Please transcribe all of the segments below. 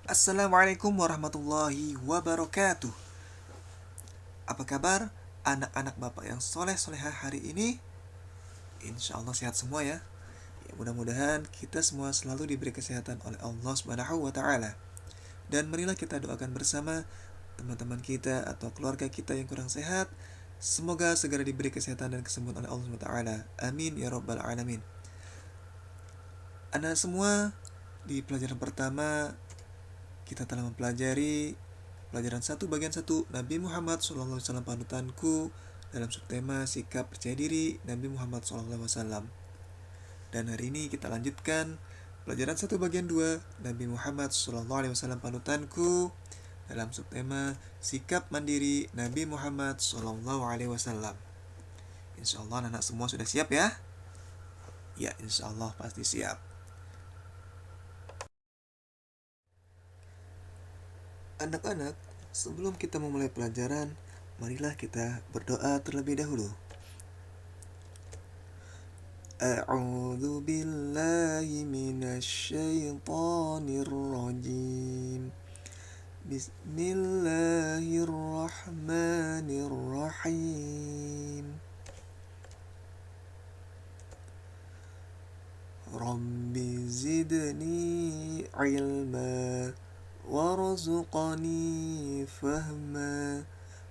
Assalamualaikum warahmatullahi wabarakatuh. Apa kabar anak-anak bapak yang soleh-soleha hari ini? Insya Allah sehat semua ya. Mudah-mudahan kita semua selalu diberi kesehatan oleh Allah Subhanahu wa taala. Dan marilah kita doakan bersama teman-teman kita atau keluarga kita yang kurang sehat. Semoga segera diberi kesehatan dan kesembuhan oleh Allah Subhanahu wa taala. Amin ya rabbal alamin. Anda semua, di pelajaran pertama kita telah mempelajari pelajaran 1 bagian 1 Nabi Muhammad SAW panutanku dalam subtema sikap percaya diri Nabi Muhammad SAW. Dan hari ini kita lanjutkan pelajaran 1 bagian 2 Nabi Muhammad SAW panutanku dalam subtema sikap mandiri Nabi Muhammad SAW. Insya Allah anak semua sudah siap ya? Ya, insya Allah pasti siap. Anak-anak, sebelum kita memulai pelajaran, marilah kita berdoa terlebih dahulu. A'udzu billahi minasy syaithanir rajim. Bismillahirrahmanirrahim. Rabbi zidni ilma warzuqni fahma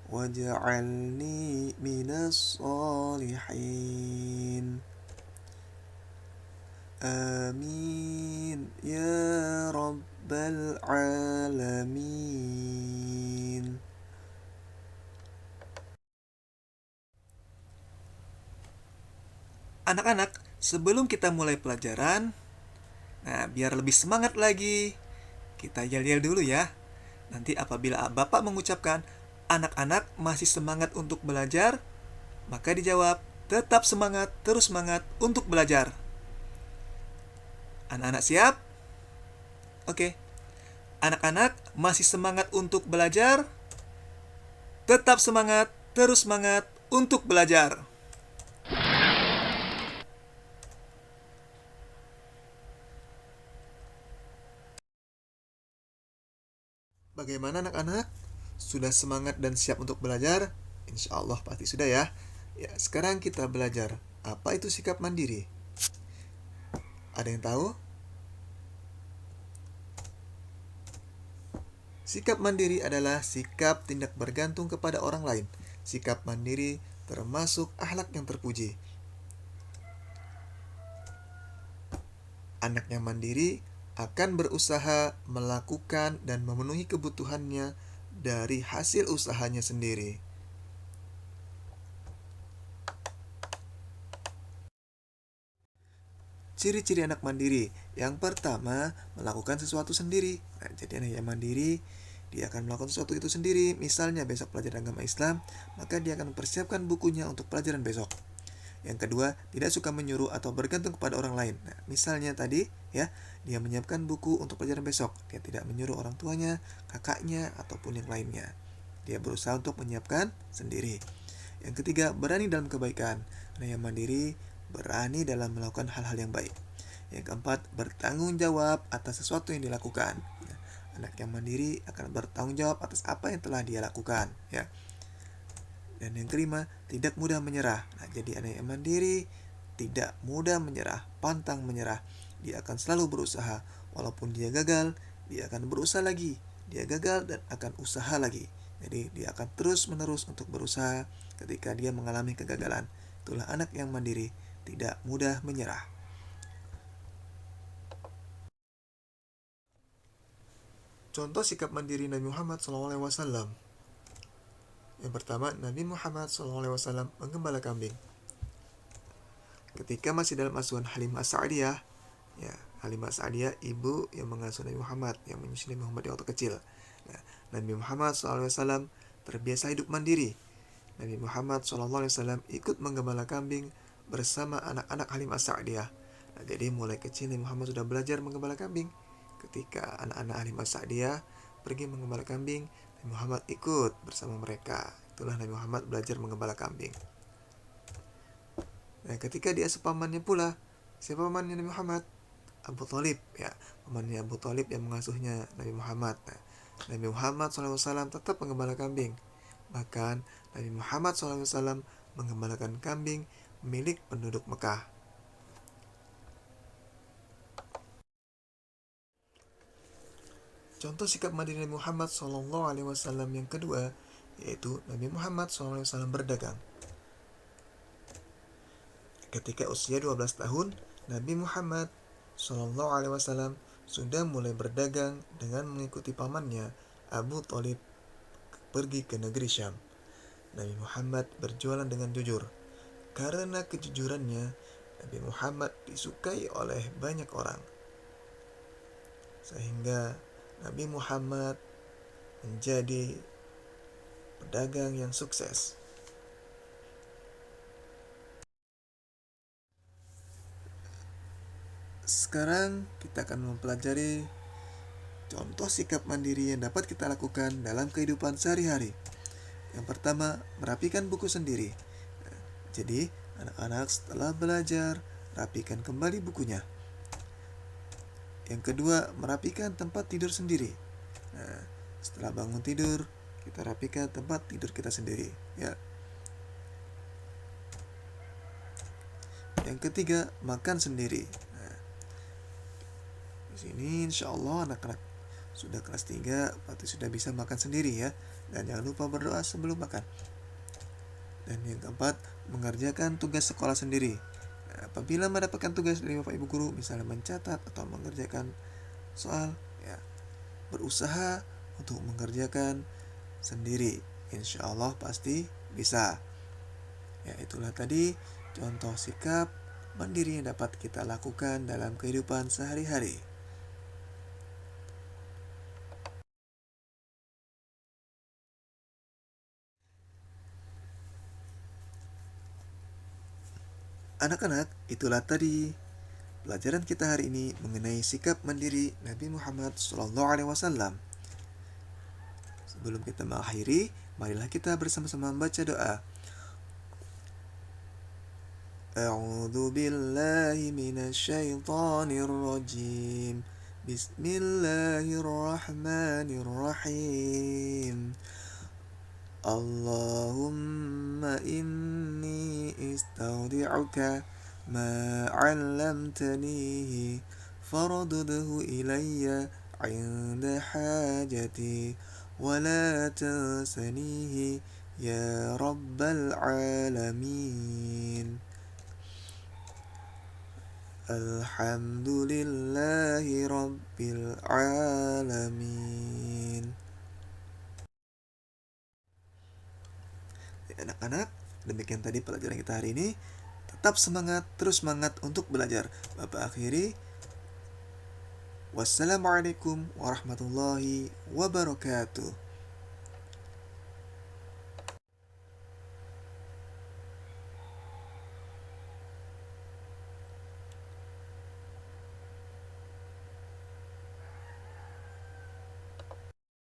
waj'alni minas salihin. Amin ya rabbal alamin. Anak-anak, sebelum kita mulai pelajaran, nah biar lebih semangat lagi, kita yel-yel dulu ya. Nanti apabila Bapak mengucapkan anak-anak masih semangat untuk belajar, maka dijawab tetap semangat, terus semangat untuk belajar. Anak-anak siap? Oke. Anak-anak masih semangat untuk belajar? Tetap semangat, terus semangat untuk belajar. Bagaimana anak-anak? Sudah semangat dan siap untuk belajar? Insya Allah pasti sudah ya. Ya, sekarang kita belajar. Apa itu sikap mandiri? Ada yang tahu? Sikap mandiri adalah sikap tindak bergantung kepada orang lain. Sikap mandiri termasuk akhlak yang terpuji. Anak yang mandiri akan berusaha melakukan dan memenuhi kebutuhannya dari hasil usahanya sendiri. Ciri-ciri anak mandiri. Yang pertama, melakukan sesuatu sendiri. Nah, jadi anak yang mandiri, dia akan melakukan sesuatu itu sendiri. Misalnya besok pelajaran agama Islam, maka dia akan mempersiapkan bukunya untuk pelajaran besok. Yang kedua, tidak suka menyuruh atau bergantung kepada orang lain. Nah, misalnya tadi, ya, dia menyiapkan buku untuk pelajaran besok. Dia tidak menyuruh orang tuanya, kakaknya, ataupun yang lainnya. Dia berusaha untuk menyiapkan sendiri. Yang ketiga, berani dalam kebaikan. Anak yang mandiri berani dalam melakukan hal-hal yang baik. Yang keempat, bertanggung jawab atas sesuatu yang dilakukan. Anak yang mandiri akan bertanggung jawab atas apa yang telah dia lakukan, ya. Dan yang kelima, tidak mudah menyerah. Nah, jadi anak yang mandiri tidak mudah menyerah, pantang menyerah. Dia akan selalu berusaha. Walaupun dia gagal, dia akan berusaha lagi. Dia gagal dan akan usaha lagi. Jadi dia akan terus-menerus untuk berusaha ketika dia mengalami kegagalan. Itulah anak yang mandiri, tidak mudah menyerah. Contoh sikap mandiri Nabi Muhammad SAW. Yang pertama, Nabi Muhammad SAW menggembala kambing. Ketika masih dalam asuhan Halimah Sa'diyah, ya, Halimah Sa'diyah ibu yang mengasuh Nabi Muhammad, yang menyusui Nabi Muhammad di waktu kecil. Nah, Nabi Muhammad SAW terbiasa hidup mandiri. Nabi Muhammad SAW ikut menggembala kambing bersama anak-anak Halimah Sa'diyah. Nah, jadi mulai kecil Nabi Muhammad sudah belajar menggembala kambing. Ketika anak-anak Halimah Sa'diyah pergi menggembala kambing, Nabi Muhammad ikut bersama mereka. Itulah Nabi Muhammad belajar menggembala kambing. Nah, ketika dia sepamannya pula, siapa pamannya Nabi Muhammad? Abu Thalib, ya, pamannya Abu Thalib yang mengasuhnya Nabi Muhammad. Nah, Nabi Muhammad SAW tetap menggembala kambing. Bahkan Nabi Muhammad SAW menggembalakan kambing milik penduduk Mekah. Contoh sikap mandiri Nabi Muhammad SAW yang kedua, yaitu Nabi Muhammad SAW berdagang. Ketika usia 12 tahun, Nabi Muhammad SAW sudah mulai berdagang dengan mengikuti pamannya Abu Thalib pergi ke negeri Syam. Nabi Muhammad berjualan dengan jujur. Karena kejujurannya, Nabi Muhammad disukai oleh banyak orang. Sehingga Nabi Muhammad menjadi pedagang yang sukses. Sekarang kita akan mempelajari contoh sikap mandiri yang dapat kita lakukan dalam kehidupan sehari-hari. Yang pertama, merapikan buku sendiri. Jadi, anak-anak setelah belajar, rapikan kembali bukunya. Yang kedua, merapikan tempat tidur sendiri. Nah, setelah bangun tidur, kita rapikan tempat tidur kita sendiri, ya. Yang ketiga, makan sendiri. Nah, di sini insya Allah anak-anak sudah kelas 3 berarti sudah bisa makan sendiri, ya. Dan jangan lupa berdoa sebelum makan. Dan yang keempat, mengerjakan tugas sekolah sendiri. Apabila mendapatkan tugas dari Bapak Ibu guru, misalnya mencatat atau mengerjakan soal, ya, berusaha untuk mengerjakan sendiri. Insya Allah pasti bisa. Ya, itulah tadi contoh sikap mandiri yang dapat kita lakukan dalam kehidupan sehari-hari. Anak-anak, itulah tadi pelajaran kita hari ini mengenai sikap mandiri Nabi Muhammad SAW. Sebelum kita mengakhiri, marilah kita bersama-sama membaca doa. A'udzu billahi minasyaitonir rajim. Bismillahirrahmanirrahim. Allahumma inni istaudi'uka ma 'allamtanihi fardudhu ilayya 'inda hajati wa la tansanihi ya rabbal alamin. Alhamdulillahi rabbil alamin. Anak-anak, demikian tadi pelajaran kita hari ini. Tetap semangat, terus semangat untuk belajar. Bapak akhiri. Wassalamualaikum warahmatullahi wabarakatuh.